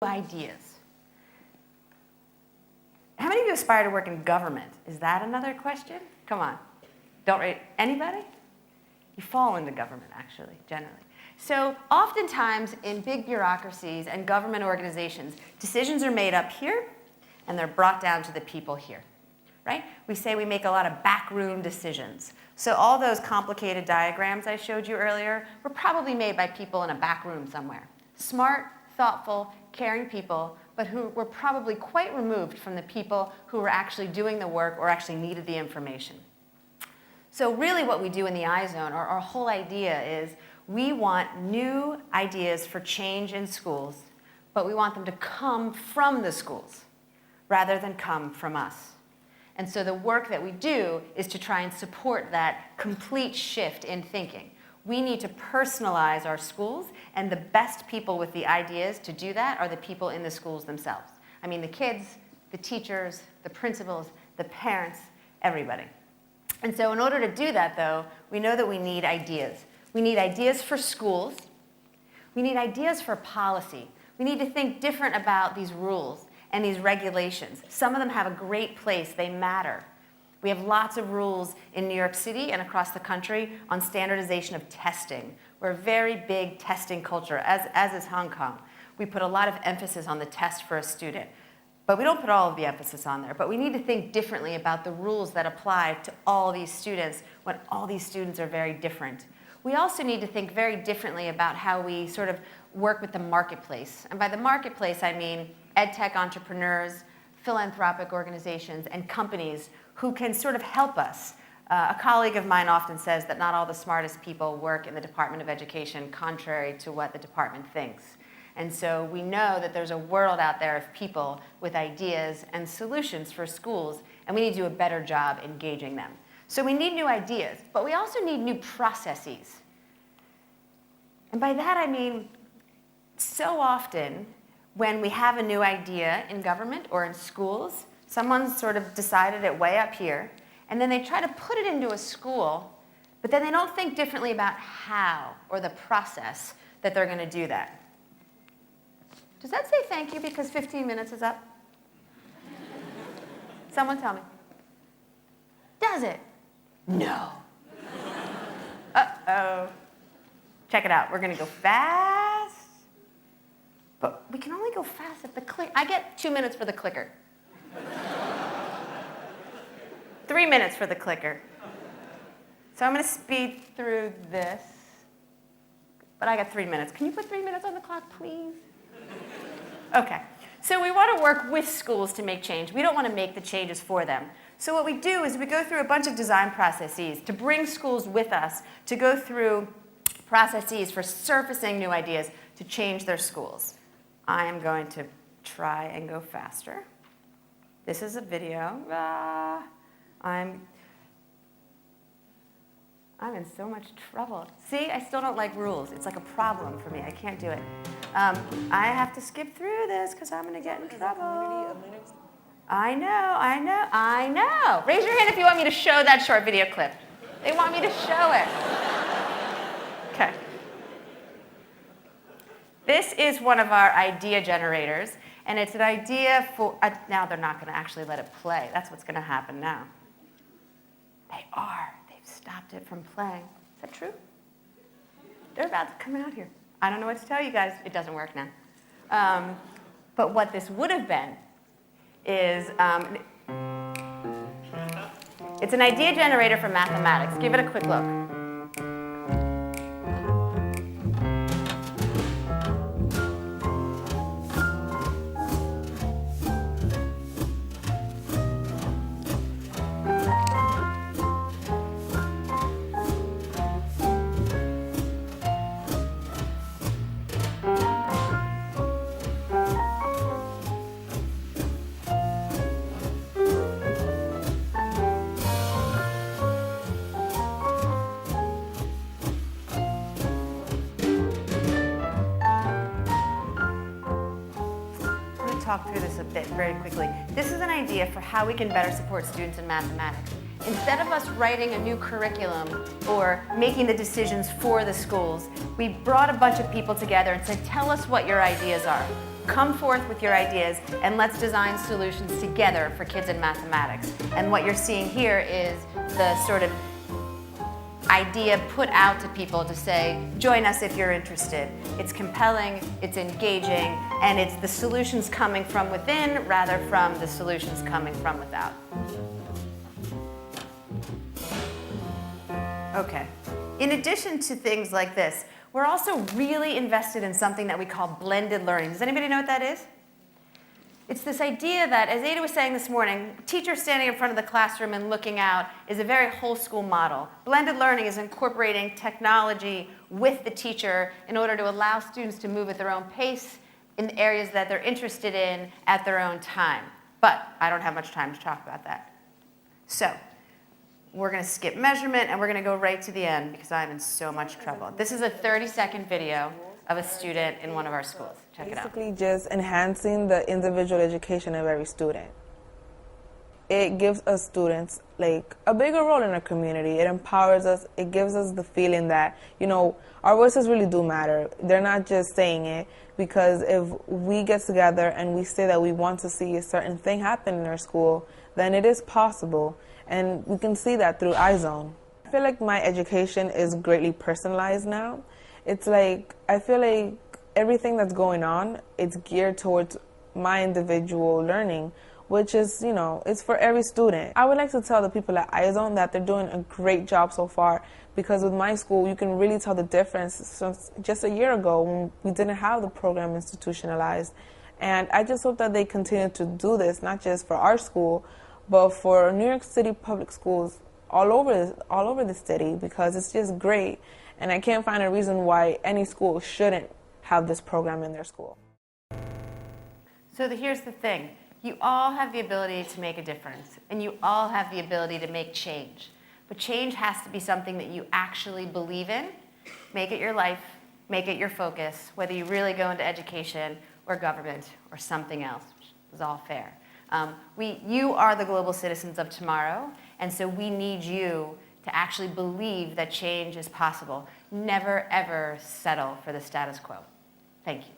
ideas. How many of you aspire to work in government? Is that another question? Come on. Don't rate anybody? You fall into government, actually, generally. So oftentimes in big bureaucracies and government organizations, decisions are made up here and they're brought down to the people here, right? We say we make a lot of backroom decisions. So all those complicated diagrams I showed you earlier were probably made by people in a back room somewhere. Smart, thoughtful, caring people, but who were probably quite removed from the people who were actually doing the work or actually needed the information. So really what we do in the iZone, or our whole idea is we want new ideas for change in schools, but we want them to come from the schools rather than come from us. And so the work that we do is to try and support that complete shift in thinking. We need to personalize our schools, and the best people with the ideas to do that are the people in the schools themselves. I mean, the kids, the teachers, the principals, the parents, everybody. And so in order to do that, though, we know that we need ideas. We need ideas for schools. We need ideas for policy. We need to think different about these rules and these regulations. Some of them have a great place. They matter. We have lots of rules in New York City and across the country on standardization of testing. We're a very big testing culture, as is Hong Kong. We put a lot of emphasis on the test for a student. But we don't put all of the emphasis on there. But we need to think differently about the rules that apply to all these students when all these students are very different. We also need to think very differently about how we sort of work with the marketplace. And by the marketplace, I mean EdTech entrepreneurs, philanthropic organizations, and companies who can sort of help us. A colleague of mine often says that not all the smartest people work in the Department of Education, contrary to what the department thinks. And so we know that there's a world out there of people with ideas and solutions for schools, and we need to do a better job engaging them. So we need new ideas, but we also need new processes. And by that I mean, so often when we have a new idea in government or in schools, someone's sort of decided it way up here, and then they try to put it into a school, but then they don't think differently about how or the process that they're going to do that. Does that say thank you because 15 minutes is up? Someone tell me. Does it? No. Uh-oh. Check it out. We're going to go fast. But we can only go fast if the click. I get 2 minutes for the clicker. 3 minutes for the clicker. So I'm going to speed through this. But I got 3 minutes. Can you put 3 minutes on the clock, please? Okay. So we want to work with schools to make change. We don't want to make the changes for them. So what we do is we go through a bunch of design processes to bring schools with us, to go through processes for surfacing new ideas to change their schools. I am going to try and go faster. This is a video. I'm in so much trouble. See, I still don't like rules. It's like a problem for me. I can't do it. I have to skip through this because I'm going to get in trouble. I know. Raise your hand if you want me to show that short video clip. They want me to show it. Okay. This is one of our idea generators, and it's an idea for, now they're not going to actually let it play. That's what's going to happen now. They are. They've stopped it from playing. Is that true? They're about to come out here. I don't know what to tell you guys. It doesn't work now. But what this would have been is, it's an idea generator for mathematics. Give it a quick look. Talk through this a bit very quickly. This is an idea for how we can better support students in mathematics. Instead of us writing a new curriculum or making the decisions for the schools, we brought a bunch of people together and said, tell us what your ideas are. come forth with your ideas and let's design solutions together for kids in mathematics. And what you're seeing here is the sort of idea put out to people to say, join us if you're interested. It's compelling, it's engaging, and it's the solutions coming from within rather from the solutions coming from without. Okay. In addition to things like this, we're also really invested in something that we call blended learning. Does anybody know what that is? It's this idea that, as Ada was saying this morning, teachers standing in front of the classroom and looking out is a very whole school model. Blended learning is incorporating technology with the teacher in order to allow students to move at their own pace in the areas that they're interested in at their own time. But I don't have much time to talk about that. So we're going to skip measurement and we're going to go right to the end because I'm in so much trouble. This is a 30-second video of a student in one of our schools. Check it out. Basically just enhancing the individual education of every student. It gives us students like a bigger role in our community. It empowers us. It gives us the feeling that, you know, our voices really do matter. They're not just saying it, because if we get together and we say that we want to see a certain thing happen in our school, then it is possible. And we can see that through iZone. I feel like my education is greatly personalized now. It's like, I feel like everything that's going on, it's geared towards my individual learning, which is, you know, it's for every student. I would like to tell the people at iZone that they're doing a great job so far, because with my school, you can really tell the difference since just a year ago when we didn't have the program institutionalized. And I just hope that they continue to do this, not just for our school, but for New York City public schools all over the city, because it's just great. And I can't find a reason why any school shouldn't have this program in their school. So here's the thing. You all have the ability to make a difference, and you all have the ability to make change. But change has to be something that you actually believe in. Make it your life, make it your focus, whether you really go into education or government or something else, which is all fair. You are the global citizens of tomorrow, and so we need you to actually believe that change is possible. Never, ever settle for the status quo. Thank you.